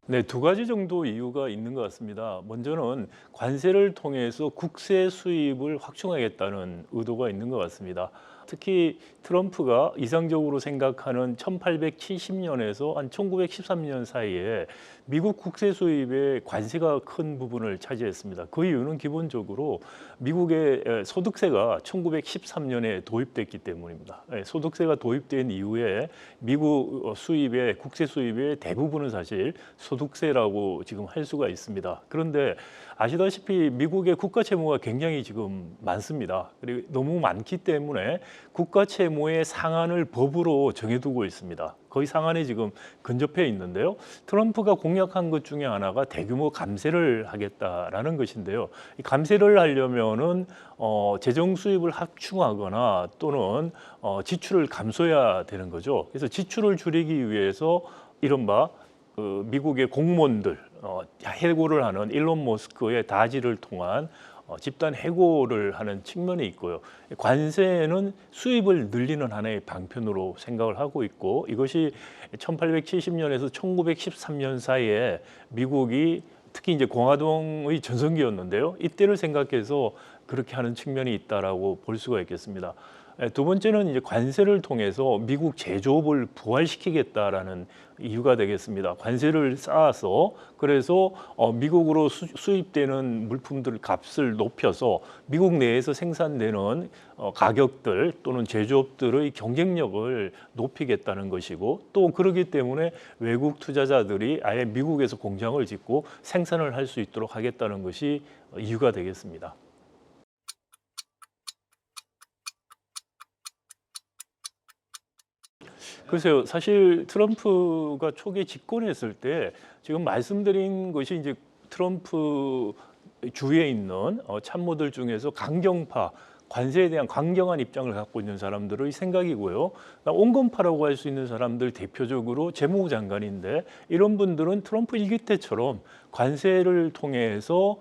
네, 두 가지 정도 이유가 있는 것 같습니다. 먼저는 관세를 통해서 국세 수입을 확충하겠다는 의도가 있는 것 같습니다. 특히 트럼프가 이상적으로 생각하는 1870년에서 한 1913년 사이에 미국 국세 수입의 관세가 큰 부분을 차지했습니다. 그 이유는 기본적으로 미국의 소득세가 1913년에 도입됐기 때문입니다. 소득세가 도입된 이후에 미국 수입의 국세 수입의 대부분은 사실 소득세라고 지금 할 수가 있습니다. 그런데 아시다시피 미국의 국가 채무가 굉장히 지금 많습니다. 그리고 너무 많기 때문에 국가 채무의 상한을 법으로 정해두고 있습니다. 거의 상한에 지금 근접해 있는데요. 트럼프가 공약한 것 중에 하나가 대규모 감세를 하겠다라는 것인데요. 이 감세를 하려면은 재정 수입을 확충하거나 또는 지출을 감소해야 되는 거죠. 그래서 지출을 줄이기 위해서 이른바 미국의 공무원들 해고를 하는 일론 머스크의 다지를 통한 집단 해고를 하는 측면이 있고요. 관세는 수입을 늘리는 하나의 방편으로 생각을 하고 있고, 이것이 1870년에서 1913년 사이에 미국이 특히 이제 공화당의 전성기였는데요. 이때를 생각해서 그렇게 하는 측면이 있다라고 볼 수가 있겠습니다. 두 번째는 이제 관세를 통해서 미국 제조업을 부활시키겠다라는 이유가 되겠습니다. 관세를 쌓아서 그래서 미국으로 수입되는 물품들 값을 높여서 미국 내에서 생산되는 가격들 또는 제조업들의 경쟁력을 높이겠다는 것이고, 또 그렇기 때문에 외국 투자자들이 아예 미국에서 공장을 짓고 생산을 할 수 있도록 하겠다는 것이 이유가 되겠습니다. 글쎄요, 사실 트럼프가 초기에 집권했을 때 지금 말씀드린 것이 이제 트럼프 주위에 있는 참모들 중에서 강경파, 관세에 대한 강경한 입장을 갖고 있는 사람들의 생각이고요. 온건파라고 할 수 있는 사람들 대표적으로 재무부 장관인데, 이런 분들은 트럼프 일기 때처럼 관세를 통해서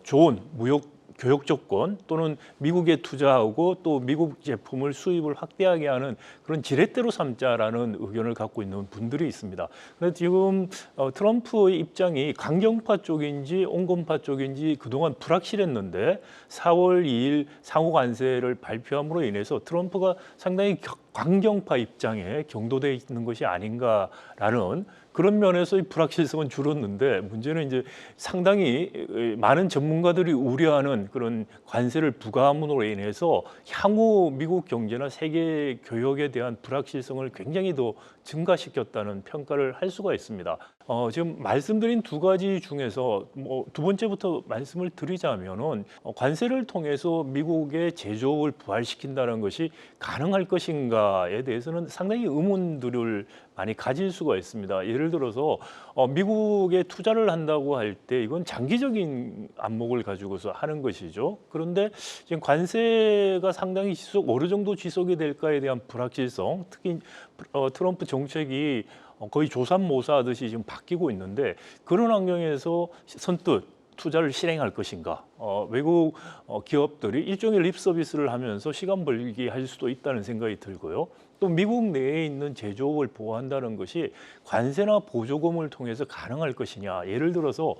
좋은 무역 교역 조건 또는 미국에 투자하고 또 미국 제품을 수입을 확대하게 하는 그런 지렛대로 삼자라는 의견을 갖고 있는 분들이 있습니다. 그런데 지금 트럼프의 입장이 강경파 쪽인지 온건파 쪽인지 그동안 불확실했는데 4월 2일 상호 관세를 발표함으로 인해서 트럼프가 상당히 강경파 입장에 경도돼 있는 것이 아닌가라는 그런 면에서의 불확실성은 줄었는데, 문제는 이제 상당히 많은 전문가들이 우려하는 그런 관세를 부과함으로 인해서 향후 미국 경제나 세계 교역에 대한 불확실성을 굉장히 더 증가시켰다는 평가를 할 수가 있습니다. 지금 말씀드린 두 가지 중에서 두 번째부터 말씀을 드리자면은 관세를 통해서 미국의 제조업을 부활시킨다는 것이 가능할 것인가에 대해서는 상당히 의문들을 많이 가질 수가 있습니다. 예를 들어서 미국에 투자를 한다고 할 때 이건 장기적인 안목을 가지고서 하는 것이죠. 그런데 지금 관세가 상당히 어느 정도 지속이 될까에 대한 불확실성, 특히 트럼프 정책이 거의 조삼모사하듯이 지금 바뀌고 있는데, 그런 환경에서 선뜻 투자를 실행할 것인가? 외국 기업들이 일종의 립 서비스를 하면서 시간 벌기 할 수도 있다는 생각이 들고요. 또 미국 내에 있는 제조업을 보호한다는 것이 관세나 보조금을 통해서 가능할 것이냐. 예를 들어서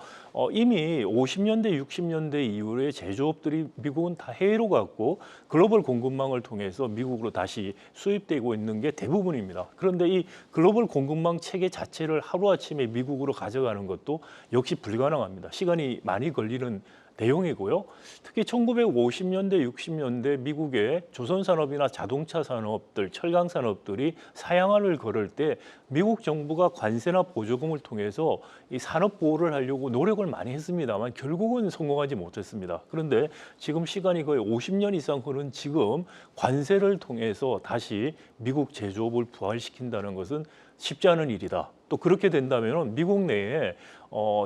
이미 50년대, 60년대 이후에 제조업들이 미국은 다 해외로 갔고 글로벌 공급망을 통해서 미국으로 다시 수입되고 있는 게 대부분입니다. 그런데 이 글로벌 공급망 체계 자체를 하루아침에 미국으로 가져가는 것도 역시 불가능합니다. 시간이 많이 걸리는 내용이고요. 특히 1950년대, 60년대 미국의 조선산업이나 자동차 산업들, 철강 산업들이 사양화를 걸을 때 미국 정부가 관세나 보조금을 통해서 이 산업 보호를 하려고 노력을 많이 했습니다만 결국은 성공하지 못했습니다. 그런데 지금 시간이 거의 50년 이상 흐른 지금 관세를 통해서 다시 미국 제조업을 부활시킨다는 것은 쉽지 않은 일이다. 또 그렇게 된다면 미국 내에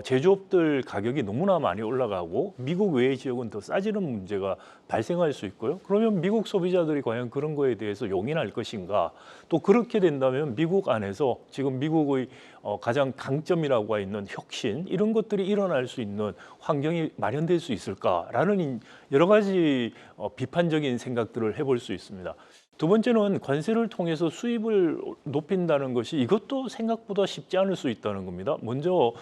제조업들 가격이 너무나 많이 올라가고 미국 외의 지역은 더 싸지는 문제가 발생할 수 있고요. 그러면 미국 소비자들이 과연 그런 거에 대해서 용인할 것인가? 또 그렇게 된다면 미국 안에서 지금 미국의 가장 강점이라고 하는 혁신 이런 것들이 일어날 수 있는 환경이 마련될 수 있을까라는 여러 가지 비판적인 생각들을 해볼 수 있습니다. 두 번째는 관세를 통해서 수입을 높인다는 것이 이것도 생각보다 쉽지 않을 수 있다는 겁니다. 먼저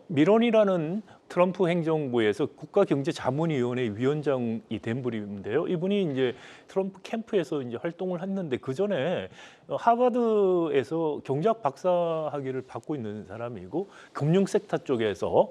밀런이라는 트럼프 행정부에서 국가경제자문위원회 위원장이 된 분인데요. 이분이 이제 트럼프 캠프에서 이제 활동을 했는데 그 전에 하버드에서 경제학 박사 학위를 받고 있는 사람이고 금융 섹터 쪽에서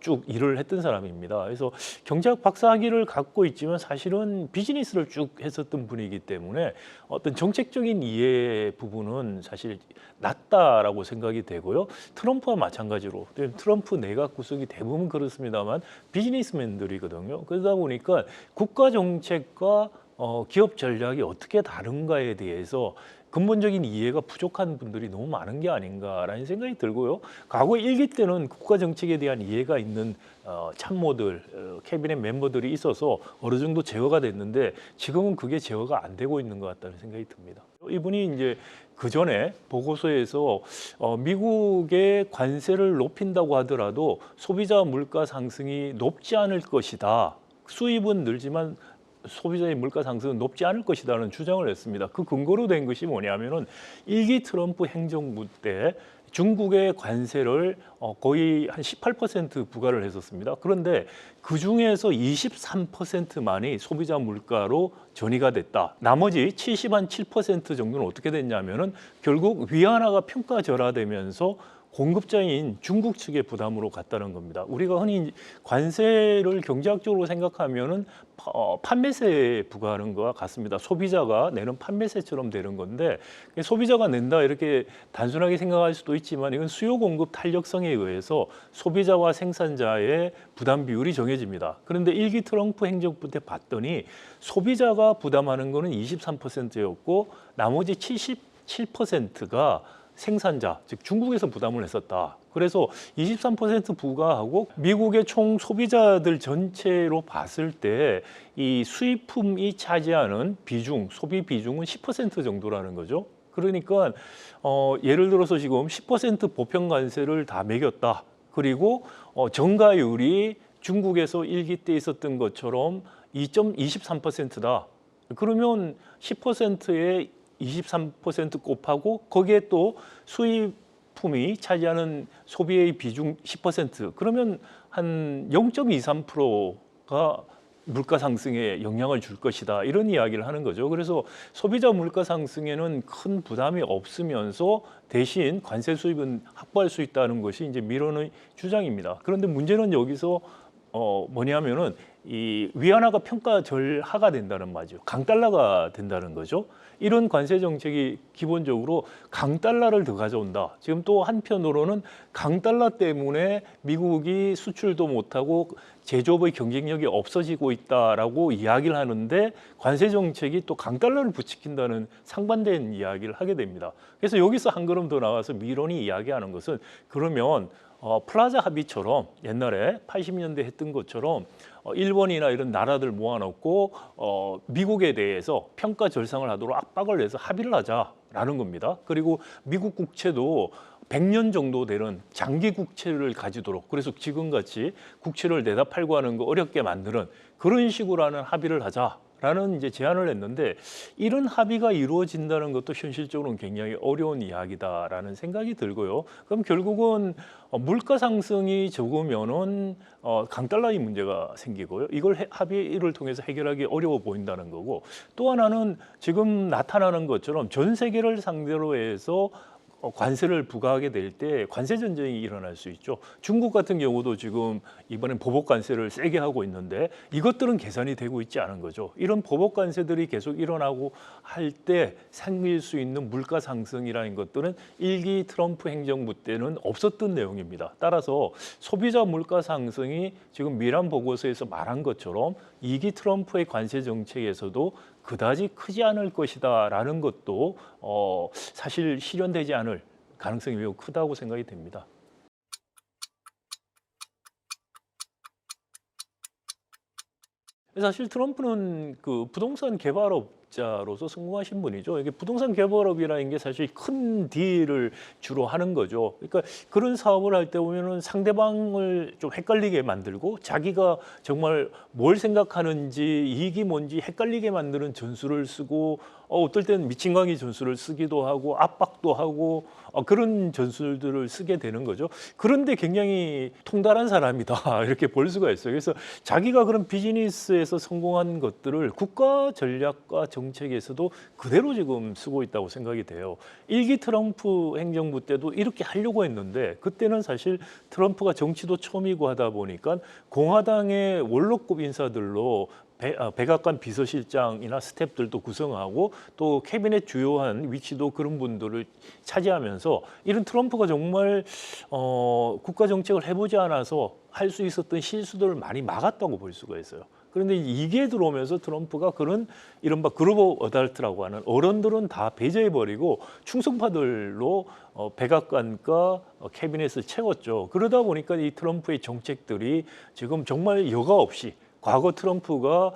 쭉 일을 했던 사람입니다. 그래서 경제학 박사 학위를 갖고 있지만 사실은 비즈니스를 쭉 했었던 분이기 때문에 어떤 정책적인 이해 부분은 사실 낮다라고 생각이 되고요. 트럼프와 마찬가지로 트럼프 내각 구성이 대부분 그렇습니다만 비즈니스맨들이거든요. 그러다 보니까 국가 정책과 기업 전략이 어떻게 다른가에 대해서 근본적인 이해가 부족한 분들이 너무 많은 게 아닌가라는 생각이 들고요. 과거 일기 때는 국가 정책에 대한 이해가 있는 참모들, 캐비넷 멤버들이 있어서 어느 정도 제어가 됐는데 지금은 그게 제어가 안 되고 있는 것 같다는 생각이 듭니다. 이분이 이제 그 전에 보고서에서 미국의 관세를 높인다고 하더라도 소비자 물가 상승이 높지 않을 것이다. 수입은 늘지만 소비자의 물가 상승은 높지 않을 것이라는 주장을 했습니다. 그 근거로 된 것이 뭐냐면은 일기 트럼프 행정부 때 중국의 관세를 거의 한 18% 부과를 했었습니다. 그런데 그 중에서 23%만이 소비자 물가로 전이가 됐다. 나머지 77% 정도는 어떻게 됐냐면은 결국 위안화가 평가절하되면서 공급자인 중국 측의 부담으로 갔다는 겁니다. 우리가 흔히 관세를 경제학적으로 생각하면은 판매세 부과하는 것과 같습니다. 소비자가 내는 판매세처럼 되는 건데 소비자가 낸다 이렇게 단순하게 생각할 수도 있지만 이건 수요 공급 탄력성에 의해서 소비자와 생산자의 부담 비율이 정해집니다. 그런데 일기 트럼프 행정부 때 봤더니 소비자가 부담하는 거는 23%였고 나머지 77%가 생산자, 즉 중국에서 부담을 했었다. 그래서 23% 부과하고 미국의 총 소비자들 전체로 봤을 때 이 수입품이 차지하는 비중, 소비 비중은 10% 정도라는 거죠. 그러니까 예를 들어서 지금 10% 보편 관세를 다 매겼다. 그리고 정가율이 중국에서 일기 때 있었던 것처럼 2.23%다. 그러면 10%의 23% 곱하고 거기에 또 수입품이 차지하는 소비의 비중 10% 그러면 한 0.23%가 물가 상승에 영향을 줄 것이다 이런 이야기를 하는 거죠. 그래서 소비자 물가 상승에는 큰 부담이 없으면서 대신 관세 수입은 확보할 수 있다는 것이 이제 밀런의 주장입니다. 그런데 문제는 여기서 뭐냐면은 이 위안화가 평가절하가 된다는 말이죠. 강달러가 된다는 거죠. 이런 관세 정책이 기본적으로 강달러를 더 가져온다. 지금 또 한편으로는 강달러 때문에 미국이 수출도 못하고 제조업의 경쟁력이 없어지고 있다라고 이야기를 하는데 관세 정책이 또 강달러를 부추긴다는 상반된 이야기를 하게 됩니다. 그래서 여기서 한 걸음 더 나와서 밀런이 이야기하는 것은 그러면 플라자 합의처럼 옛날에 80년대 했던 것처럼 일본이나 이런 나라들 모아놓고 미국에 대해서 평가 절상을 하도록 압박을 해서 합의를 하자라는 겁니다. 그리고 미국 국채도 100년 정도 되는 장기 국채를 가지도록 그래서 지금같이 국채를 내다 팔고 하는 거 어렵게 만드는 그런 식으로 하는 합의를 하자라는 이제 제안을 했는데 이런 합의가 이루어진다는 것도 현실적으로는 굉장히 어려운 이야기다라는 생각이 들고요. 그럼 결국은 물가 상승이 적으면은 강달러의 문제가 생기고요. 이걸 합의를 통해서 해결하기 어려워 보인다는 거고 또 하나는 지금 나타나는 것처럼 전 세계를 상대로 해서 관세를 부과하게 될 때 관세 전쟁이 일어날 수 있죠. 중국 같은 경우도 지금 이번엔 보복 관세를 세게 하고 있는데 이것들은 계산이 되고 있지 않은 거죠. 이런 보복 관세들이 계속 일어나고 할 때 생길 수 있는 물가 상승이라는 것들은 일기 트럼프 행정부 때는 없었던 내용입니다. 따라서 소비자 물가 상승이 지금 미란 보고서에서 말한 것처럼 2기 트럼프의 관세 정책에서도 그다지 크지 않을 것이다라는 것도 사실 실현되지 않을 가능성이 매우 크다고 생각이 됩니다. 사실 트럼프는 그 부동산 개발업 개발업자로서 성공하신 분이죠. 이게 부동산 개발업이라는 게 사실 큰 딜을 주로 하는 거죠. 그러니까 그런 사업을 할 때 보면은 상대방을 좀 헷갈리게 만들고 자기가 정말 뭘 생각하는지 이익이 뭔지 헷갈리게 만드는 전술을 쓰고 어떨 때는 미친 광이 전술을 쓰기도 하고 압박도 하고 그런 전술들을 쓰게 되는 거죠. 그런데 굉장히 통달한 사람이다 이렇게 볼 수가 있어요. 그래서 자기가 그런 비즈니스에서 성공한 것들을 국가 전략과 정책에서도 그대로 지금 쓰고 있다고 생각이 돼요. 일기 트럼프 행정부 때도 이렇게 하려고 했는데 그때는 사실 트럼프가 정치도 처음이고 하다 보니까 공화당의 원로급 인사들로 백악관 비서실장이나 스태프들도 구성하고 또 캐비넷 주요한 위치도 그런 분들을 차지하면서 이런 트럼프가 정말 국가 정책을 해보지 않아서 할 수 있었던 실수들을 많이 막았다고 볼 수가 있어요. 그런데 이게 들어오면서 트럼프가 그런 이른바 그룹 오브 어덜트라고 하는 어른들은 다 배제해버리고 충성파들로 백악관과 캐비넷을 채웠죠. 그러다 보니까 이 트럼프의 정책들이 지금 정말 여과 없이 과거 트럼프가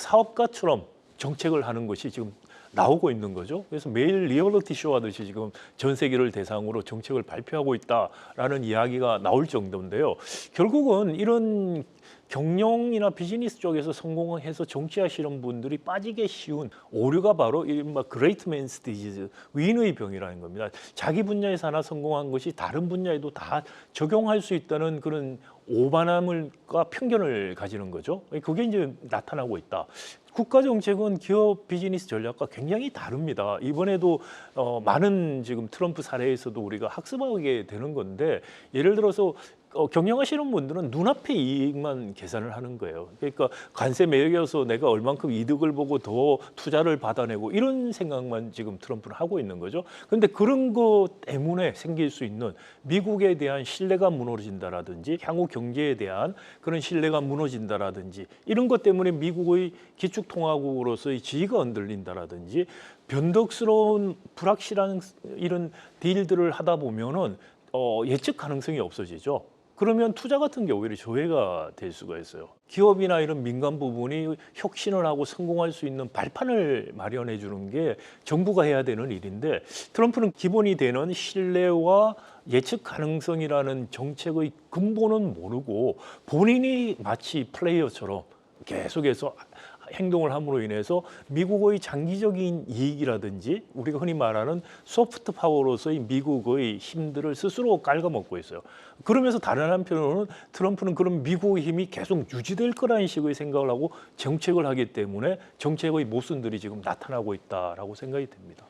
사업가처럼 정책을 하는 것이 지금 나오고 있는 거죠. 그래서 매일 리얼리티 쇼 하듯이 지금 전 세계를 대상으로 정책을 발표하고 있다라는 이야기가 나올 정도인데요. 결국은 이런 경영이나 비즈니스 쪽에서 성공해서 정치하시는 분들이 빠지기 쉬운 오류가 바로 이른바 그레이트 맨스 디지즈, 위인의 병이라는 겁니다. 자기 분야에서 하나 성공한 것이 다른 분야에도 다 적용할 수 있다는 그런 오만함과 편견을 가지는 거죠. 그게 이제 나타나고 있다. 국가 정책은 기업 비즈니스 전략과 굉장히 다릅니다. 이번에도 많은 지금 트럼프 사례에서도 우리가 학습하게 되는 건데 예를 들어서 경영하시는 분들은 눈앞의 이익만 계산을 하는 거예요. 그러니까 관세 매겨서 내가 얼만큼 이득을 보고 더 투자를 받아내고 이런 생각만 지금 트럼프는 하고 있는 거죠. 그런데 그런 것 때문에 생길 수 있는 미국에 대한 신뢰가 무너진다라든지 향후 경제에 대한 그런 신뢰가 무너진다라든지 이런 것 때문에 미국의 기축통화국으로서의 지위가 흔들린다라든지 변덕스러운 불확실한 이런 딜들을 하다 보면은 예측 가능성이 없어지죠. 그러면 투자 같은 게 오히려 조회가 될 수가 있어요. 기업이나 이런 민간 부분이 혁신을 하고 성공할 수 있는 발판을 마련해 주는 게 정부가 해야 되는 일인데 트럼프는 기본이 되는 신뢰와 예측 가능성이라는 정책의 근본은 모르고 본인이 마치 플레이어처럼 계속해서 행동을 함으로 인해서 미국의 장기적인 이익이라든지 우리가 흔히 말하는 소프트 파워로서의 미국의 힘들을 스스로 갉아먹고 있어요. 그러면서 다른 한편으로는 트럼프는 그런 미국의 힘이 계속 유지될 거라는 식의 생각을 하고 정책을 하기 때문에 정책의 모순들이 지금 나타나고 있다라고 생각이 됩니다.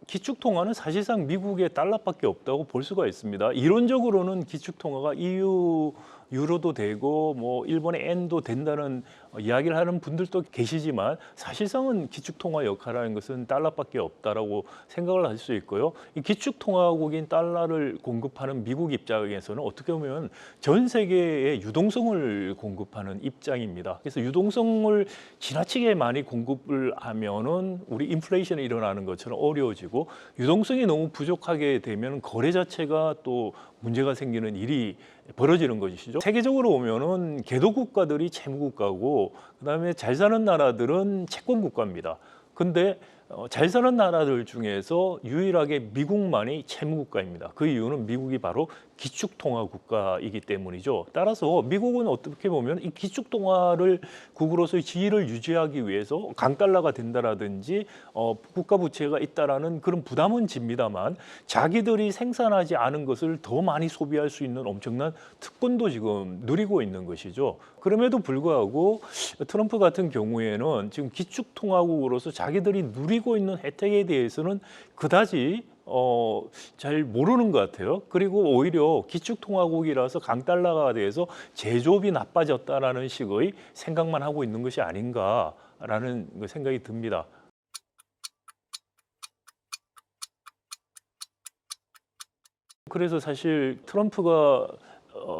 기축통화는 사실상 미국의 달러밖에 없다고 볼 수가 있습니다. 이론적으로는 기축통화가 EU 유로도 되고 뭐 일본의 엔도 된다는 이야기를 하는 분들도 계시지만 사실상은 기축통화 역할하는 것은 달러밖에 없다라고 생각을 할 수 있고요. 이 기축통화국인 달러를 공급하는 미국 입장에서는 어떻게 보면 전 세계에 유동성을 공급하는 입장입니다. 그래서 유동성을 지나치게 많이 공급을 하면은 우리 인플레이션이 일어나는 것처럼 어려워지고 유동성이 너무 부족하게 되면 거래 자체가 또 문제가 생기는 일이 벌어지는 것이죠. 세계적으로 보면은 개도 국가들이 채무 국가고 그다음에 잘 사는 나라들은 채권 국가입니다. 근데 잘 사는 나라들 중에서 유일하게 미국만이 채무 국가입니다. 그 이유는 미국이 바로 기축통화 국가이기 때문이죠. 따라서 미국은 어떻게 보면 이 기축통화를 국으로서의 지위를 유지하기 위해서 강달러가 된다라든지 국가 부채가 있다라는 그런 부담은 집니다만 자기들이 생산하지 않은 것을 더 많이 소비할 수 있는 엄청난 특권도 지금 누리고 있는 것이죠. 그럼에도 불구하고 트럼프 같은 경우에는 지금 기축통화국으로서 자기들이 누리고 있는 혜택에 대해서는 그다지 잘 모르는 것 같아요. 그리고 오히려 기축통화국이라서 강달러가 돼서 제조업이 나빠졌다라는 식의 생각만 하고 있는 것이 아닌가라는 생각이 듭니다. 그래서 사실 트럼프가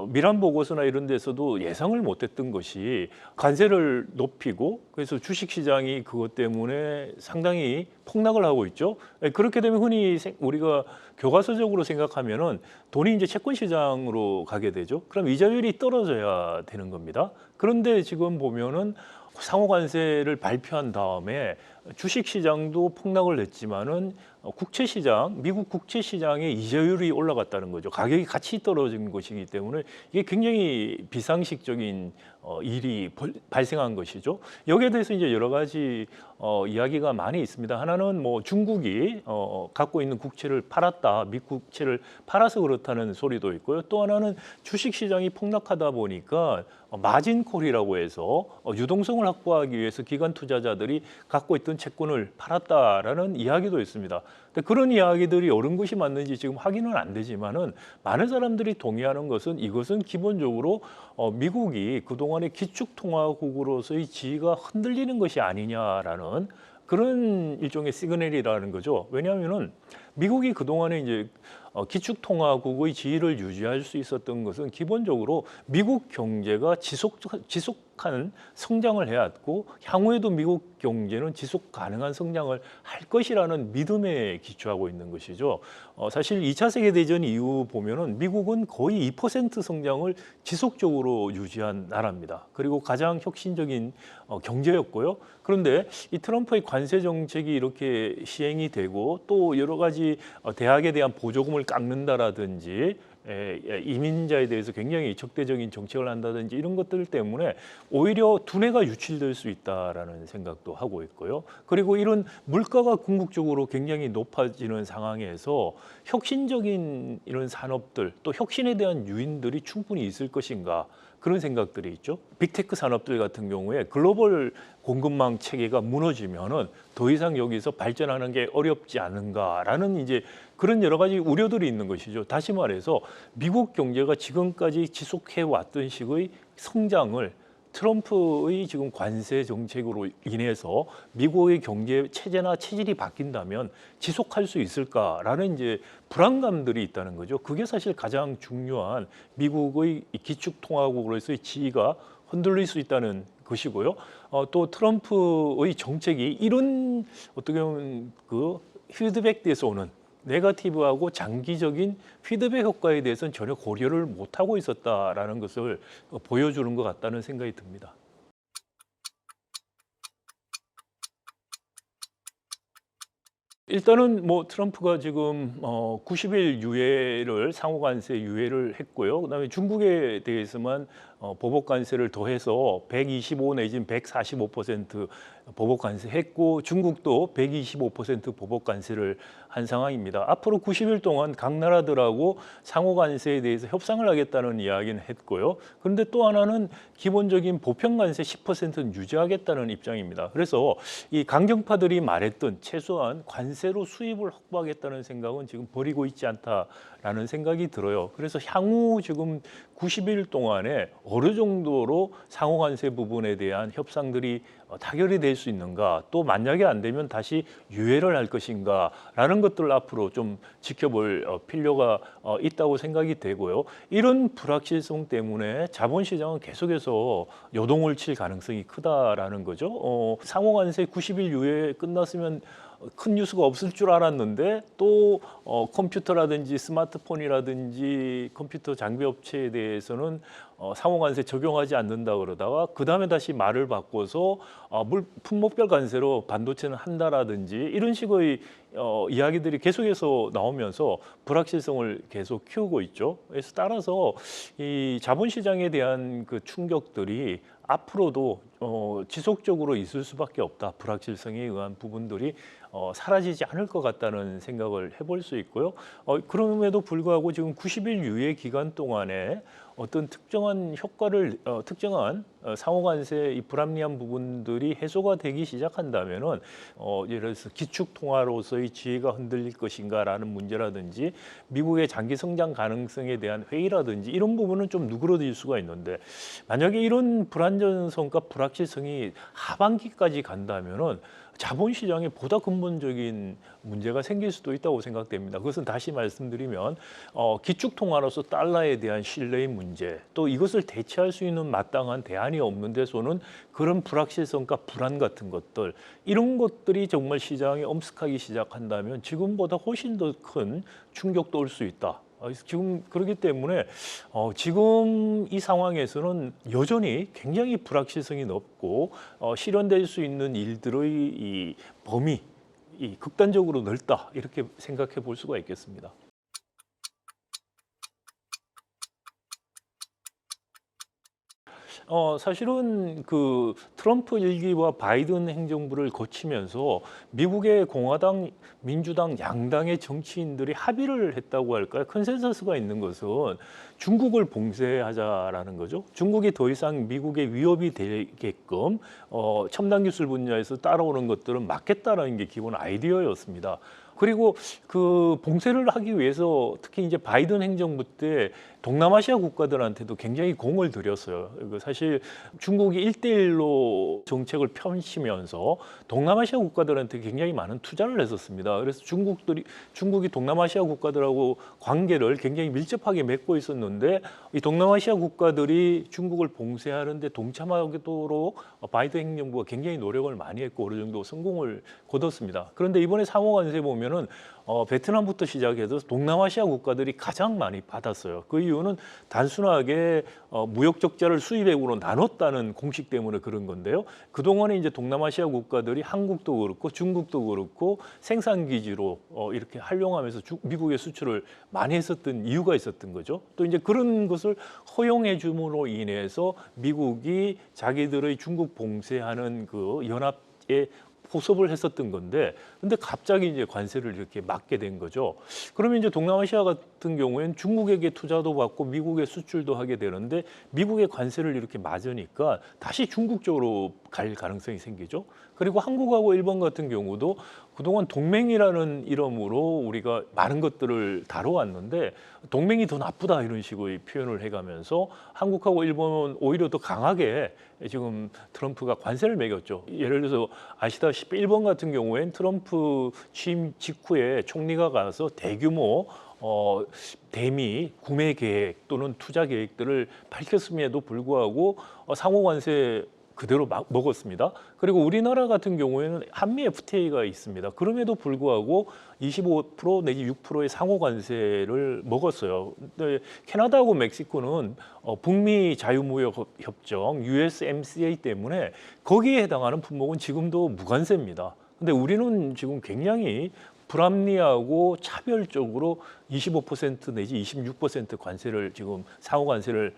미란 보고서나 이런 데서도 예상을 못했던 것이 관세를 높이고 그래서 주식시장이 그것 때문에 상당히 폭락을 하고 있죠. 그렇게 되면 흔히 우리가 교과서적으로 생각하면은 돈이 이제 채권 시장으로 가게 되죠. 그럼 이자율이 떨어져야 되는 겁니다. 그런데 지금 보면은 상호 관세를 발표한 다음에 주식 시장도 폭락을 했지만은 국채 시장, 미국 국채 시장의 이자율이 올라갔다는 거죠. 가격이 같이 떨어진 것이기 때문에 이게 굉장히 비상식적인 일이 발생한 것이죠. 여기에 대해서 이제 여러 가지 이야기가 많이 있습니다. 하나는 뭐 중국이 갖고 있는 국채를 팔았다, 미국 국채를 팔아서 그렇다는 소리도 있고요. 또 하나는 주식 시장이 폭락하다 보니까 마진콜이라고 해서 유동성을 확보하기 위해서 기관 투자자들이 갖고 있던 채권을 팔았다라는 이야기도 있습니다. 근데 그런 이야기들이 옳은 것이 맞는지 지금 확인은 안 되지만은 많은 사람들이 동의하는 것은 이것은 기본적으로 미국이 그동안의 기축통화국으로서의 지위가 흔들리는 것이 아니냐라는 그런 일종의 시그널이라는 거죠. 왜냐하면은 미국이 그동안에 이제 기축통화국의 지위를 유지할 수 있었던 것은 기본적으로 미국 경제가 지속한 성장을 해왔고 향후에도 미국 경제는 지속 가능한 성장을 할 것이라는 믿음에 기초하고 있는 것이죠. 사실 2차 세계대전 이후 보면은 미국은 거의 2% 성장을 지속적으로 유지한 나라입니다. 그리고 가장 혁신적인 경제였고요. 그런데 이 트럼프의 관세 정책이 이렇게 시행이 되고 또 여러 가지 대학에 대한 보조금을 깎는다라든지 이민자에 대해서 굉장히 적대적인 정책을 한다든지 이런 것들 때문에 오히려 두뇌가 유출될 수 있다라는 생각도 하고 있고요. 그리고 이런 물가가 궁극적으로 굉장히 높아지는 상황에서 혁신적인 이런 산업들 또 혁신에 대한 유인들이 충분히 있을 것인가 그런 생각들이 있죠. 빅테크 산업들 같은 경우에 글로벌 공급망 체계가 무너지면은 더 이상 여기서 발전하는 게 어렵지 않은가라는 이제 그런 여러 가지 우려들이 있는 것이죠. 다시 말해서 미국 경제가 지금까지 지속해 왔던 식의 성장을 트럼프의 지금 관세 정책으로 인해서 미국의 경제 체제나 체질이 바뀐다면 지속할 수 있을까라는 이제 불안감들이 있다는 거죠. 그게 사실 가장 중요한 미국의 기축통화국으로서의 지위가 흔들릴 수 있다는 것이고요. 또 트럼프의 정책이 이런 어떻게 보면 그 피드백에서 오는 네거티브하고 장기적인 피드백 효과에 대해서는 전혀 고려를 못하고 있었다라는 것을 보여주는 것 같다는 생각이 듭니다. 일단은 뭐 트럼프가 지금 90일 유예를 상호 관세 유예를 했고요. 그다음에 중국에 대해서만 보복 관세를 더해서 125 내지는 145% 보복 관세했고 중국도 125% 보복 관세를 한 상황입니다. 앞으로 90일 동안 각 나라들하고 상호 관세에 대해서 협상을 하겠다는 이야기는 했고요. 그런데 또 하나는 기본적인 보편 관세 10%는 유지하겠다는 입장입니다. 그래서 이 강경파들이 말했던 최소한 관세로 수입을 확보하겠다는 생각은 지금 버리고 있지 않다라는 생각이 들어요. 그래서 향후 지금 90일 동안에 어느 정도로 상호 관세 부분에 대한 협상들이 타결이 될 수 있는가, 또 만약에 안 되면 다시 유예를 할 것인가라는 것들을 앞으로 좀 지켜볼 필요가 있다고 생각이 되고요. 이런 불확실성 때문에 자본시장은 계속해서 요동을 칠 가능성이 크다라는 거죠. 상호 관세 90일 유예 끝났으면 큰 뉴스가 없을 줄 알았는데 또 컴퓨터라든지 스마트폰이라든지 컴퓨터 장비 업체에 대해서는 상호 관세 적용하지 않는다 그러다가 그 다음에 다시 말을 바꿔서 품목별 관세로 반도체는 한다라든지 이런 식의 이야기들이 계속해서 나오면서 불확실성을 계속 키우고 있죠. 그래서 따라서 이 자본시장에 대한 그 충격들이 앞으로도 지속적으로 있을 수밖에 없다. 불확실성에 의한 부분들이 사라지지 않을 것 같다는 생각을 해볼 수 있고요. 그럼에도 불구하고 지금 90일 유예 기간 동안에 어떤 특정한 효과를 특정한 상호관세 이 불합리한 부분들이 해소가 되기 시작한다면은 예를 들어서 기축 통화로서의 지위가 흔들릴 것인가라는 문제라든지 미국의 장기 성장 가능성에 대한 회의라든지 이런 부분은 좀 누그러질 수가 있는데 만약에 이런 불안전성과 불확실성이 하반기까지 간다면은 자본시장에 보다 근본적인 문제가 생길 수도 있다고 생각됩니다. 그것은 다시 말씀드리면 기축통화로서 달러에 대한 신뢰의 문제, 또 이것을 대체할 수 있는 마땅한 대안이 없는 데서는 그런 불확실성과 불안 같은 것들, 이런 것들이 정말 시장에 엄습하기 시작한다면 지금보다 훨씬 더 큰 충격도 올 수 있다. 지금 그렇기 때문에 지금 이 상황에서는 여전히 굉장히 불확실성이 높고 실현될 수 있는 일들의 이 범위, 극단적으로 넓다, 이렇게 생각해 볼 수가 있겠습니다. 사실은 그 트럼프 일기와 바이든 행정부를 거치면서 미국의 공화당, 민주당 양당의 정치인들이 합의를 했다고 할까요? 컨센서스가 있는 것은 중국을 봉쇄하자라는 거죠. 중국이 더 이상 미국의 위협이 되게끔 첨단 기술 분야에서 따라오는 것들은 막겠다라는 게 기본 아이디어였습니다. 그리고 그 봉쇄를 하기 위해서 특히 이제 바이든 행정부 때 동남아시아 국가들한테도 굉장히 공을 들였어요. 사실 중국이 1대1로 정책을 펼치면서 동남아시아 국가들한테 굉장히 많은 투자를 했었습니다. 그래서 중국이 동남아시아 국가들하고 관계를 굉장히 밀접하게 맺고 있었는데, 이 동남아시아 국가들이 중국을 봉쇄하는데 동참하도록 바이든 행정부가 굉장히 노력을 많이 했고 어느 정도 성공을 거뒀습니다. 그런데 이번에 상호 관세 보면은 베트남부터 시작해서 동남아시아 국가들이 가장 많이 받았어요. 그 이유는 단순하게 무역 적자를 수입액으로 나눴다는 공식 때문에 그런 건데요. 그동안에 이제 동남아시아 국가들이 한국도 그렇고 중국도 그렇고 생산 기지로 이렇게 활용하면서 미국에 수출을 많이 했었던 이유가 있었던 거죠. 또 이제 그런 것을 허용해 줌으로 인해서 미국이 자기들의 중국 봉쇄하는 그 연합에 포섭을 했었던 건데, 근데 갑자기 이제 관세를 이렇게 막게 된 거죠. 그러면 이제 동남아시아 같은 경우에는 중국에게 투자도 받고 미국에 수출도 하게 되는데, 미국의 관세를 이렇게 맞으니까 다시 중국 쪽으로 갈 가능성이 생기죠. 그리고 한국하고 일본 같은 경우도 그동안 동맹이라는 이름으로 우리가 많은 것들을 다뤄왔는데, 동맹이 더 나쁘다 이런 식의 표현을 해가면서 한국하고 일본은 오히려 더 강하게 지금 트럼프가 관세를 매겼죠. 예를 들어서 아시다시피 일본 같은 경우엔 트럼프 취임 직후에 총리가 가서 대규모 대미 구매 계획 또는 투자 계획들을 밝혔음에도 불구하고 상호 관세 그대로 먹었습니다. 그리고 우리나라 같은 경우에는 한미 FTA가 있습니다. 그럼에도 불구하고 25% 내지 6%의 상호 관세를 먹었어요. 근데 캐나다하고 멕시코는 북미 자유무역 협정 USMCA 때문에 거기에 해당하는 품목은 지금도 무관세입니다. 근데 우리는 지금 굉장히 불합리하고 차별적으로 25% 내지 26% 관세를 지금 상호 관세를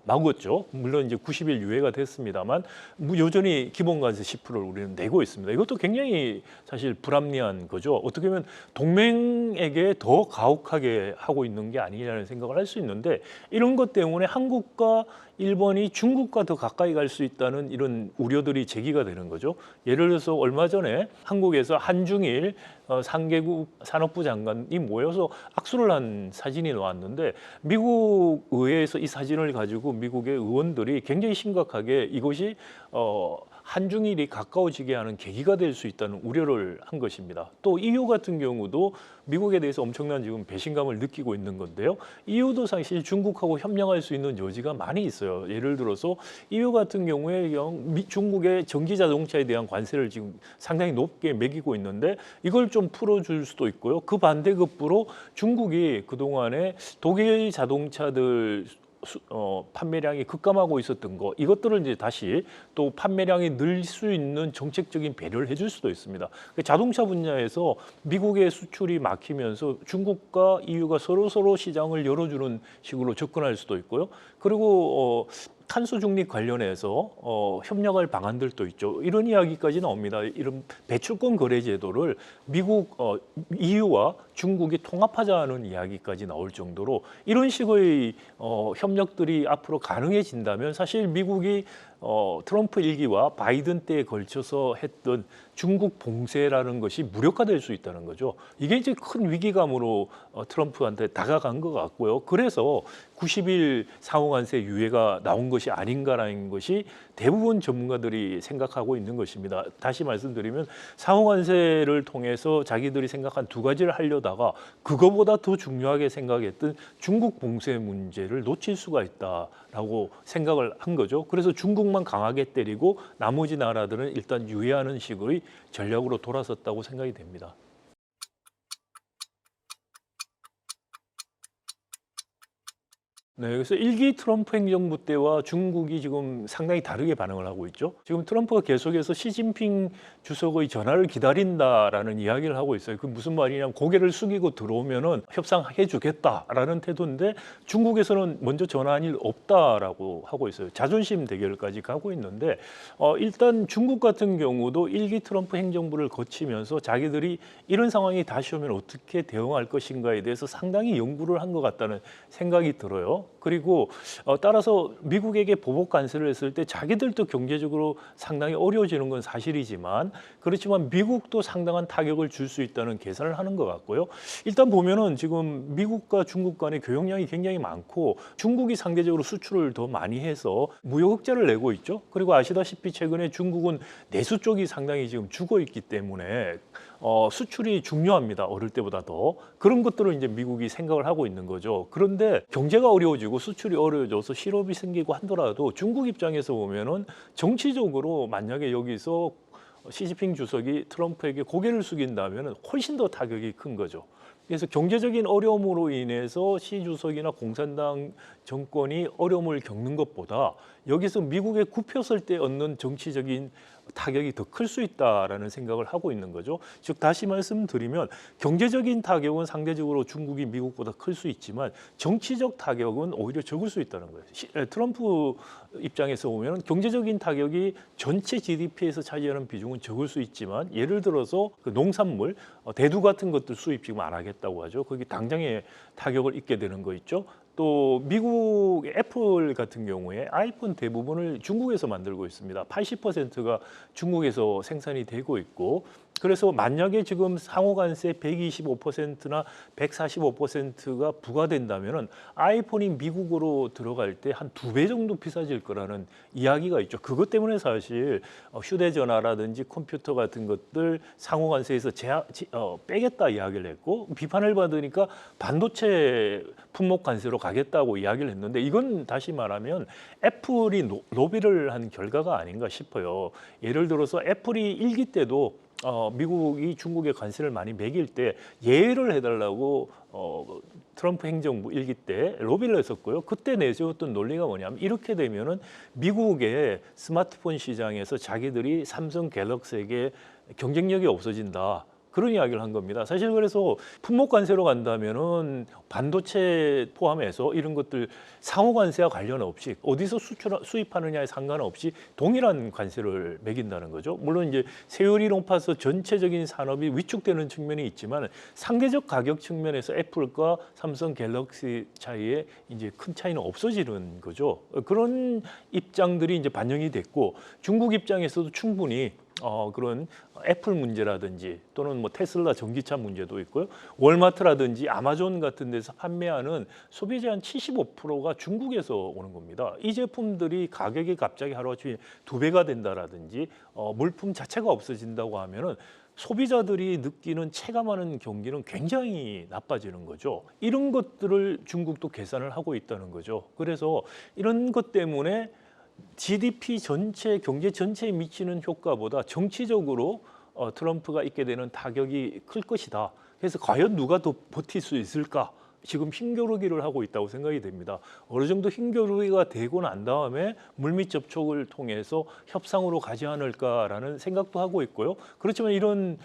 막았죠. 물론 이제 90일 유예가 됐습니다만 여전히 기본 관세 10%를 우리는 내고 있습니다. 이것도 굉장히 사실 불합리한 거죠. 어떻게 보면 동맹에게 더 가혹하게 하고 있는 게 아니냐는 생각을 할 수 있는데, 이런 것 때문에 한국과 일본이 중국과 더 가까이 갈 수 있다는 이런 우려들이 제기가 되는 거죠. 예를 들어서 얼마 전에 한국에서 한중일 3개국 산업부 장관이 모여서 악수를 한 사진이 나왔는데, 미국 의회에서 이 사진을 가지고 미국의 의원들이 굉장히 심각하게 이것이 한중일이 가까워지게 하는 계기가 될 수 있다는 우려를 한 것입니다. 또 EU 같은 경우도 미국에 대해서 엄청난 지금 배신감을 느끼고 있는 건데요. EU도 사실 중국하고 협력할 수 있는 여지가 많이 있어요. 예를 들어서 EU 같은 경우에 중국의 전기 자동차에 대한 관세를 지금 상당히 높게 매기고 있는데, 이걸 좀 풀어줄 수도 있고요. 그 반대급부로 중국이 그동안에 독일 자동차들 판매량이 급감하고 있었던 거, 이것들을 이제 다시 또 판매량이 늘 수 있는 정책적인 배려를 해줄 수도 있습니다. 자동차 분야에서 미국의 수출이 막히면서 중국과 EU가 서로 시장을 열어주는 식으로 접근할 수도 있고요. 그리고 탄소 중립 관련해서 협력할 방안들도 있죠. 이런 이야기까지 나옵니다. 이런 배출권 거래 제도를 미국, EU와 중국이 통합하자는 이야기까지 나올 정도로 이런 식의 협력들이 앞으로 가능해진다면 사실 미국이 트럼프 일기와 바이든 때에 걸쳐서 했던 중국 봉쇄라는 것이 무력화될 수 있다는 거죠. 이게 이제 큰 위기감으로 트럼프한테 다가간 것 같고요. 그래서 90일 상호관세 유예가 나온 것이 아닌가라는 것이 대부분 전문가들이 생각하고 있는 것입니다. 다시 말씀드리면 상호관세를 통해서 자기들이 생각한 두 가지를 하려다가 그거보다 더 중요하게 생각했던 중국 봉쇄 문제를 놓칠 수가 있다라고 생각을 한 거죠. 그래서 중국만 강하게 때리고 나머지 나라들은 일단 유예하는 식의 전략으로 돌아섰다고 생각이 됩니다. 네, 그래서 일기 트럼프 행정부 때와 중국이 지금 상당히 다르게 반응을 하고 있죠. 지금 트럼프가 계속해서 시진핑 주석의 전화를 기다린다라는 이야기를 하고 있어요. 그 무슨 말이냐면 고개를 숙이고 들어오면은 협상해 주겠다라는 태도인데 중국에서는 먼저 전화한 일 없다라고 하고 있어요. 자존심 대결까지 가고 있는데 일단 중국 같은 경우도 일기 트럼프 행정부를 거치면서 자기들이 이런 상황이 다시 오면 어떻게 대응할 것인가에 대해서 상당히 연구를 한 것 같다는 생각이 들어요. 그리고 따라서 미국에게 보복 관세를 했을 때 자기들도 경제적으로 상당히 어려워지는 건 사실이지만 그렇지만 미국도 상당한 타격을 줄 수 있다는 계산을 하는 것 같고요. 일단 보면은 지금 미국과 중국 간의 교역량이 굉장히 많고 중국이 상대적으로 수출을 더 많이 해서 무역 흑자를 내고 있죠. 그리고 아시다시피 최근에 중국은 내수 쪽이 상당히 지금 죽어 있기 때문에 수출이 중요합니다. 어릴 때보다 더. 그런 것들을 이제 미국이 생각을 하고 있는 거죠. 그런데 경제가 어려워지고 수출이 어려워져서 실업이 생기고 하더라도 중국 입장에서 보면은 정치적으로 만약에 여기서 시진핑 주석이 트럼프에게 고개를 숙인다면 훨씬 더 타격이 큰 거죠. 그래서 경제적인 어려움으로 인해서 시 주석이나 공산당 정권이 어려움을 겪는 것보다 여기서 미국에 굽혔을 때 얻는 정치적인 타격이 더 클 수 있다라는 생각을 하고 있는 거죠. 즉 다시 말씀드리면 경제적인 타격은 상대적으로 중국이 미국보다 클 수 있지만 정치적 타격은 오히려 적을 수 있다는 거예요. 트럼프 입장에서 보면 경제적인 타격이 전체 GDP에서 차지하는 비중은 적을 수 있지만 예를 들어서 그 농산물, 대두 같은 것들 수입 지금 안 하겠다고 하죠. 거기 당장에 타격을 입게 되는 거 있죠. 또 미국 애플 같은 경우에 아이폰 대부분을 중국에서 만들고 있습니다. 80%가 중국에서 생산이 되고 있고 그래서 만약에 지금 상호관세 125%나 145%가 부과된다면은 아이폰이 미국으로 들어갈 때 한 2배 정도 비싸질 거라는 이야기가 있죠. 그것 때문에 사실 휴대전화라든지 컴퓨터 같은 것들 상호관세에서 빼겠다 이야기를 했고 비판을 받으니까 반도체 품목 관세로 가겠다고 이야기를 했는데 이건 다시 말하면 애플이 로비를 한 결과가 아닌가 싶어요. 예를 들어서 애플이 일기 때도 미국이 중국에 관세를 많이 매길 때 예외를 해달라고 트럼프 행정부 일기 때 로비를 했었고요. 그때 내세웠던 논리가 뭐냐면 이렇게 되면은 미국의 스마트폰 시장에서 자기들이 삼성 갤럭시에게 경쟁력이 없어진다. 그런 이야기를 한 겁니다. 사실 그래서 품목 관세로 간다면은 반도체 포함해서 이런 것들 상호 관세와 관련 없이 어디서 수입하느냐에 상관없이 동일한 관세를 매긴다는 거죠. 물론 이제 세율이 높아서 전체적인 산업이 위축되는 측면이 있지만 상대적 가격 측면에서 애플과 삼성 갤럭시 차이에 이제 큰 차이는 없어지는 거죠. 그런 입장들이 이제 반영이 됐고 중국 입장에서도 충분히 그런 애플 문제라든지 또는 뭐 테슬라 전기차 문제도 있고요. 월마트라든지 아마존 같은 데서 판매하는 소비자 한 75%가 중국에서 오는 겁니다. 이 제품들이 가격이 갑자기 하루아침에 2배가 된다라든지 물품 자체가 없어진다고 하면은 소비자들이 느끼는 체감하는 경기는 굉장히 나빠지는 거죠. 이런 것들을 중국도 계산을 하고 있다는 거죠. 그래서 이런 것 때문에 GDP 전체, 경제 전체에 미치는 효과보다 정치적으로 트럼프가 입게 되는 타격이 클 것이다. 그래서 과연 누가 더 버틸 수 있을까? 지금 힘겨루기를 하고 있다고 생각이 됩니다. 어느 정도 힘겨루기가 되고 난 다음에 물밑 접촉을 통해서 협상으로 가지 않을까라는 생각도 하고 있고요. 그렇지만 이런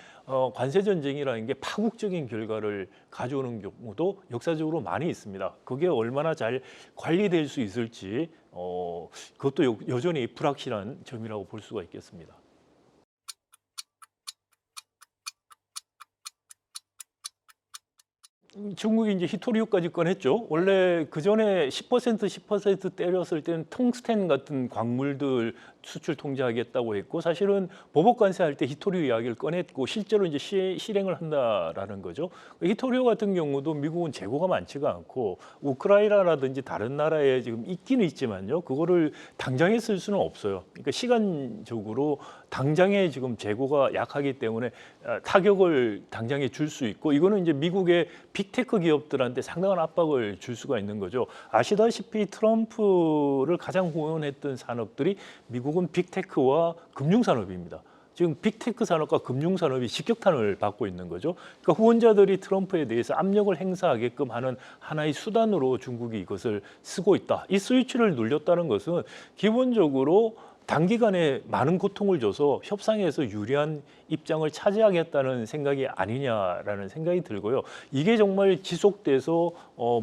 관세 전쟁이라는 게 파국적인 결과를 가져오는 경우도 역사적으로 많이 있습니다. 그게 얼마나 잘 관리될 수 있을지 그것도 여전히 불확실한 점이라고 볼 수가 있겠습니다. 중국이 이제 히토리우까지 꺼냈죠. 원래 그 전에 10% 때렸을 때는 텅스텐 같은 광물들 수출 통제하겠다고 했고, 사실은 보복 관세할 때 히토리우 이야기를 꺼냈고 실제로 이제 실행을 한다라는 거죠. 히토리우 같은 경우도 미국은 재고가 많지가 않고 우크라이나라든지 다른 나라에 지금 있기는 있지만요, 그거를 당장에 쓸 수는 없어요. 그러니까 시간적으로 당장에 지금 재고가 약하기 때문에 타격을 당장에 줄 수 있고, 이거는 이제 미국의 빅테크 기업들한테 상당한 압박을 줄 수가 있는 거죠. 아시다시피 트럼프를 가장 후원했던 산업들이 미국은 빅테크와 금융산업입니다. 지금 빅테크 산업과 금융산업이 직격탄을 받고 있는 거죠. 그러니까 후원자들이 트럼프에 대해서 압력을 행사하게끔 하는 하나의 수단으로 중국이 이것을 쓰고 있다. 이 스위치를 눌렸다는 것은 기본적으로 단기간에 많은 고통을 줘서 협상에서 유리한 입장을 차지하겠다는 생각이 아니냐라는 생각이 들고요. 이게 정말 지속돼서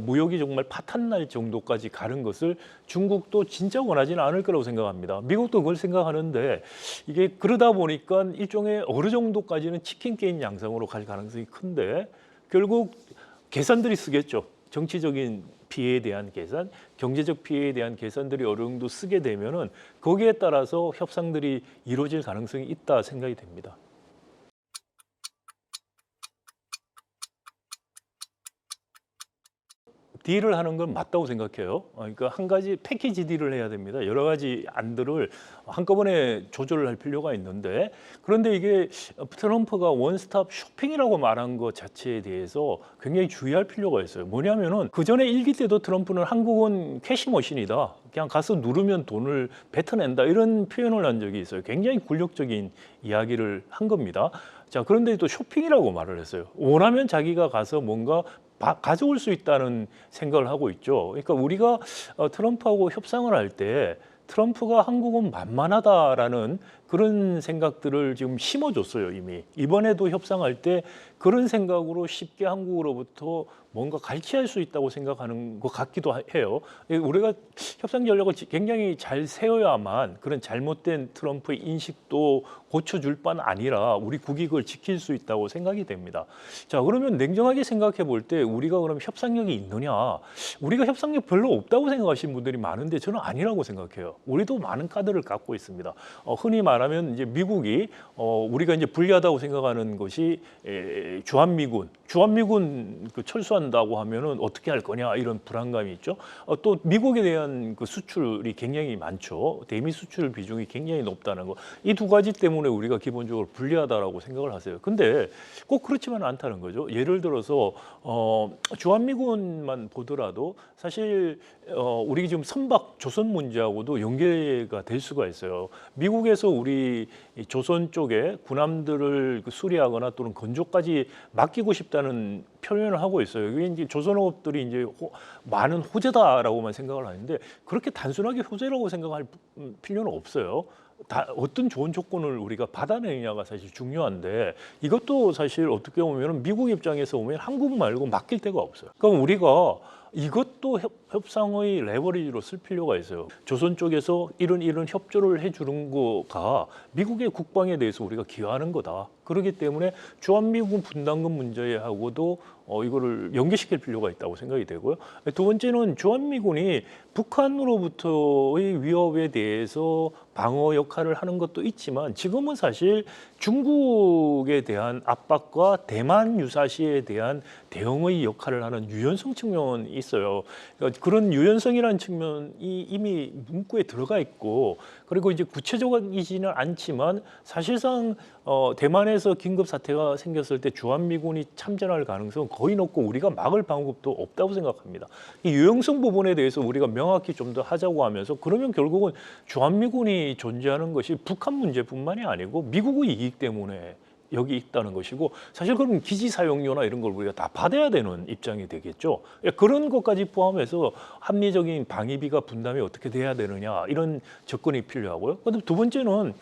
무역이 정말 파탄날 정도까지 가는 것을 중국도 진짜 원하지는 않을 거라고 생각합니다. 미국도 그걸 생각하는데, 이게 그러다 보니까 일종의 어느 정도까지는 치킨 게임 양상으로 갈 가능성이 큰데, 결국 계산들이 쓰겠죠. 정치적인 피해에 대한 계산, 경제적 피해에 대한 계산들이 어느 정도 쓰게 되면은 거기에 따라서 협상들이 이루어질 가능성이 있다 생각이 됩니다. 딜을 하는 건 맞다고 생각해요. 그러니까 한 가지 패키지 딜을 해야 됩니다. 여러 가지 안들을 한꺼번에 조절을 할 필요가 있는데, 그런데 이게 트럼프가 원스톱 쇼핑이라고 말한 것 자체에 대해서 굉장히 주의할 필요가 있어요. 뭐냐면은 그 전에 일기 때도 트럼프는 한국은 캐시머신이다, 그냥 가서 누르면 돈을 뱉어낸다, 이런 표현을 한 적이 있어요. 굉장히 굴욕적인 이야기를 한 겁니다. 자, 그런데 또 쇼핑이라고 말을 했어요. 원하면 자기가 가서 뭔가 가져올 수 있다는 생각을 하고 있죠. 그러니까 우리가 트럼프하고 협상을 할 때 트럼프가 한국은 만만하다라는 그런 생각들을 지금 심어줬어요, 이미. 이번에도 협상할 때 그런 생각으로 쉽게 한국으로부터 뭔가 갈취할 수 있다고 생각하는 것 같기도 해요. 우리가 협상 전략을 굉장히 잘 세워야만 그런 잘못된 트럼프의 인식도 고쳐줄 뿐 아니라 우리 국익을 지킬 수 있다고 생각이 됩니다. 자, 그러면 냉정하게 생각해 볼 때 우리가 그럼 협상력이 있느냐? 우리가 협상력 별로 없다고 생각하시는 분들이 많은데 저는 아니라고 생각해요. 우리도 많은 카드를 갖고 있습니다. 흔히 말하면 이제 미국이 우리가 이제 불리하다고 생각하는 것이 주한미군 그 철수한다고 하면은 어떻게 할 거냐, 이런 불안감이 있죠. 또 미국에 대한 그 수출이 굉장히 많죠. 대미 수출 비중이 굉장히 높다는 거. 이 두 가지 때문에 우리가 기본적으로 불리하다라고 생각을 하세요. 근데 꼭 그렇지만은 않다는 거죠. 예를 들어서 주한미군만 보더라도 사실 우리 지금 선박 조선 문제하고도 연계가 될 수가 있어요. 미국에서 우리 조선 쪽에 군함들을 수리하거나 또는 건조까지 맡기고 싶다는 표현을 하고 있어요. 이게 이제 조선업들이 이제 많은 호재다라고만 생각을 하는데, 그렇게 단순하게 호재라고 생각할 필요는 없어요. 어떤 좋은 조건을 우리가 받아내느냐가 사실 중요한데, 이것도 사실 어떻게 보면 미국 입장에서 보면 한국 말고 맡길 데가 없어요. 그럼 우리가 이것도 협상의 레버리지로 쓸 필요가 있어요. 조선 쪽에서 이런 협조를 해주는 거가 미국의 국방에 대해서 우리가 기여하는 거다. 그렇기 때문에 주한미군 분담금 문제하고도 이거를 연계시킬 필요가 있다고 생각이 되고요. 두 번째는 주한미군이 북한으로부터의 위협에 대해서 방어 역할을 하는 것도 있지만, 지금은 사실 중국에 대한 압박과 대만 유사시에 대한 대응의 역할을 하는 유연성 측면이 있어요. 그러니까 그런 유연성이라는 측면이 이미 문구에 들어가 있고, 그리고 이제 구체적이지는 않지만 사실상 대만에서 긴급 사태가 생겼을 때 주한미군이 참전할 가능성은 거의 높고 우리가 막을 방법도 없다고 생각합니다. 이 유연성 부분에 대해서 우리가 명확히 좀 더 하자고 하면서, 그러면 결국은 주한미군이 존재하는 것이 북한 문제뿐만이 아니고 미국의 이익 때문에 여기 있다는 것이고, 사실 그럼 기지 사용료나 이런 걸 우리가 다 받아야 되는 입장이 되겠죠. 그런 것까지 포함해서 합리적인 방위비가 분담이 어떻게 돼야 되느냐, 이런 접근이 필요하고요. 그런데 두 번째는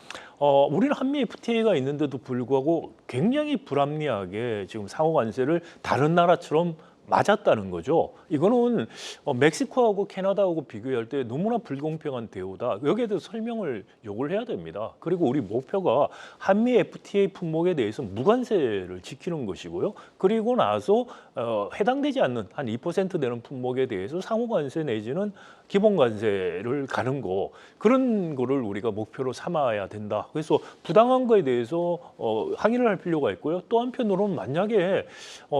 우리는 한미 FTA가 있는데도 불구하고 굉장히 불합리하게 지금 상호 관세를 다른 나라처럼 맞았다는 거죠. 이거는 멕시코하고 캐나다하고 비교할 때 너무나 불공평한 대우다. 여기에 대해서 설명을 요구를 해야 됩니다. 그리고 우리 목표가 한미 FTA 품목에 대해서 무관세를 지키는 것이고요. 그리고 나서 해당되지 않는 한 2% 되는 품목에 대해서 상호관세 내지는 기본관세를 가는 거, 그런 거를 우리가 목표로 삼아야 된다. 그래서 부당한 거에 대해서 항의를 할 필요가 있고요. 또 한편으로는 만약에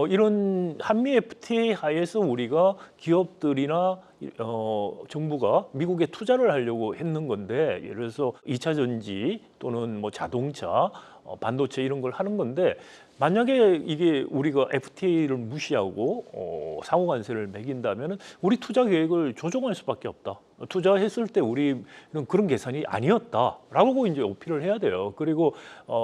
이런 한미 FTA 하에서 우리가 기업들이나 정부가 미국에 투자를 하려고 했는 건데, 예를 들어서 2차 전지 또는 뭐 자동차, 반도체 이런 걸 하는 건데, 만약에 이게 우리가 FTA를 무시하고 상호관세를 매긴다면 우리 투자 계획을 조정할 수밖에 없다. 투자했을 때 우리는 그런 계산이 아니었다라고 이제 어필을 해야 돼요. 그리고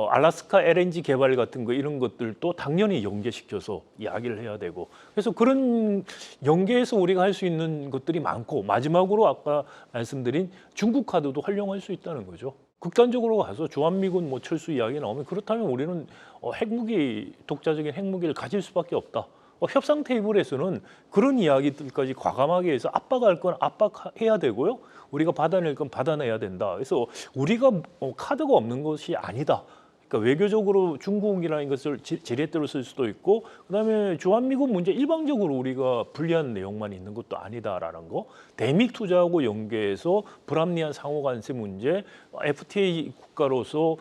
알래스카 LNG 개발 같은 거 이런 것들도 당연히 연계시켜서 이야기를 해야 되고, 그래서 그런 연계해서 우리가 할 수 있는 것들이 많고, 마지막으로 아까 말씀드린 중국 카드도 활용할 수 있다는 거죠. 극단적으로 가서 주한미군 뭐 철수 이야기 나오면, 그렇다면 우리는 핵무기, 독자적인 핵무기를 가질 수밖에 없다. 협상 테이블에서는 그런 이야기들까지 과감하게 해서 압박할 건 압박해야 되고요. 우리가 받아낼 건 받아내야 된다. 그래서 우리가 카드가 없는 것이 아니다. 그러니까 외교적으로 중국이라는 것을 지렛대로 쓸 수도 있고, 그다음에 주한미군 문제 일방적으로 우리가 불리한 내용만 있는 것도 아니다라는 거. 대미 투자하고 연계해서 불합리한 상호관세 문제, FTA 국가로서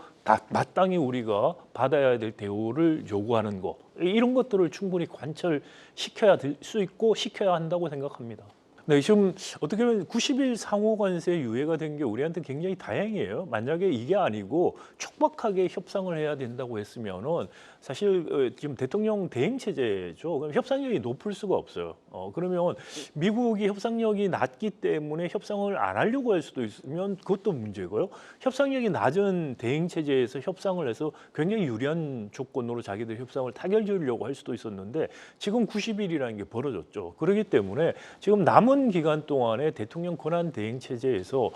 마땅히 우리가 받아야 될 대우를 요구하는 거, 이런 것들을 충분히 관철시켜야 될 수 있고 시켜야 한다고 생각합니다. 네, 지금 어떻게 보면 90일 상호관세 유예가 된 게 우리한테 굉장히 다행이에요. 만약에 이게 아니고 촉박하게 협상을 해야 된다고 했으면은 사실 지금 대통령 대행 체제죠. 그럼 협상력이 높을 수가 없어요. 그러면 미국이 협상력이 낮기 때문에 협상을 안 하려고 할 수도 있으면 그것도 문제고요. 협상력이 낮은 대행 체제에서 협상을 해서 굉장히 유리한 조건으로 자기들 협상을 타결 지으려고 할 수도 있었는데, 지금 90일이라는 게 벌어졌죠. 그렇기 때문에 지금 남은 기간 동안에 대통령 권한 대행 체제에서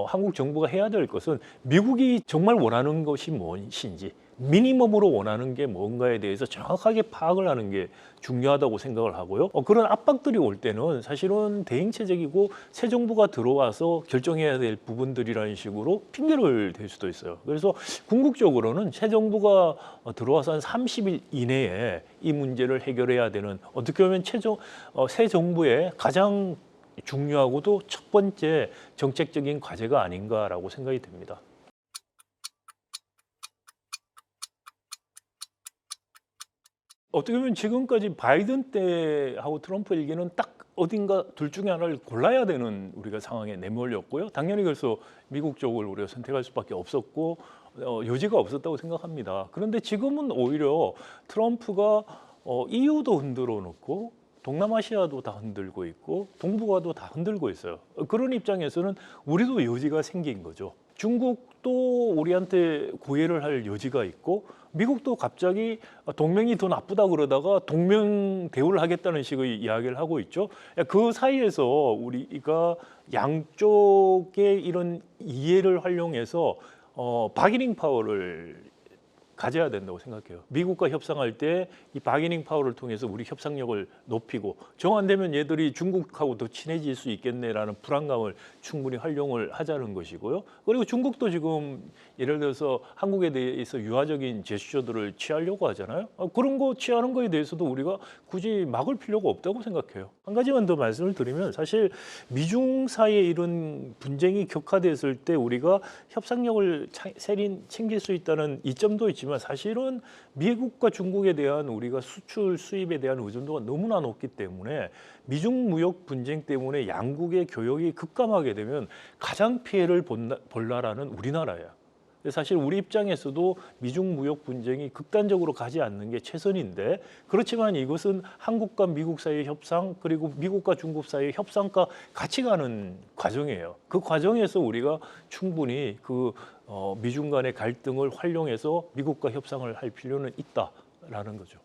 한국 정부가 해야 될 것은 미국이 정말 원하는 것이 무엇인지, 미니멈으로 원하는 게 뭔가에 대해서 정확하게 파악을 하는 게 중요하다고 생각을 하고요. 그런 압박들이 올 때는 사실은 대행체제이고 새 정부가 들어와서 결정해야 될 부분들이라는 식으로 핑계를 댈 수도 있어요. 그래서 궁극적으로는 새 정부가 들어와서 한 30일 이내에 이 문제를 해결해야 되는, 어떻게 보면 새 정부의 가장 중요하고도 첫 번째 정책적인 과제가 아닌가라고 생각이 듭니다. 어떻게 보면 지금까지 바이든 때하고 트럼프 얘기는 딱 어딘가 둘 중에 하나를 골라야 되는 우리가 상황에 내몰렸고요. 당연히 그래서 미국 쪽을 우리가 선택할 수밖에 없었고 여지가 없었다고 생각합니다. 그런데 지금은 오히려 트럼프가 EU도 흔들어 놓고 동남아시아도 다 흔들고 있고 동북아도 다 흔들고 있어요. 그런 입장에서는 우리도 여지가 생긴 거죠. 중국도 우리한테 고해를 할 여지가 있고, 미국도 갑자기 동맹이 더 나쁘다 그러다가 동맹 대우를 하겠다는 식의 이야기를 하고 있죠. 그 사이에서 우리가 양쪽의 이런 이해를 활용해서 바게닝 파워를 가져야 된다고 생각해요. 미국과 협상할 때 이 바게닝 파워를 통해서 우리 협상력을 높이고, 정 안 되면 얘들이 중국하고 더 친해질 수 있겠네라는 불안감을 충분히 활용을 하자는 것이고요. 그리고 중국도 지금 예를 들어서 한국에 대해서 유화적인 제스처들을 취하려고 하잖아요. 그런 거 취하는 거에 대해서도 우리가 굳이 막을 필요가 없다고 생각해요. 한 가지만 더 말씀을 드리면, 사실 미중 사이에 이런 분쟁이 격화됐을 때 우리가 협상력을 챙길 수 있다는 이점도 있지만, 사실은 미국과 중국에 대한 우리가 수출 수입에 대한 의존도가 너무나 높기 때문에 미중 무역 분쟁 때문에 양국의 교역이 급감하게 되면 가장 피해를 볼 나라는 우리나라예요. 사실 우리 입장에서도 미중 무역 분쟁이 극단적으로 가지 않는 게 최선인데, 그렇지만 이것은 한국과 미국 사이의 협상, 그리고 미국과 중국 사이의 협상과 같이 가는 과정이에요. 그 과정에서 우리가 충분히 미중 간의 갈등을 활용해서 미국과 협상을 할 필요는 있다라는 거죠.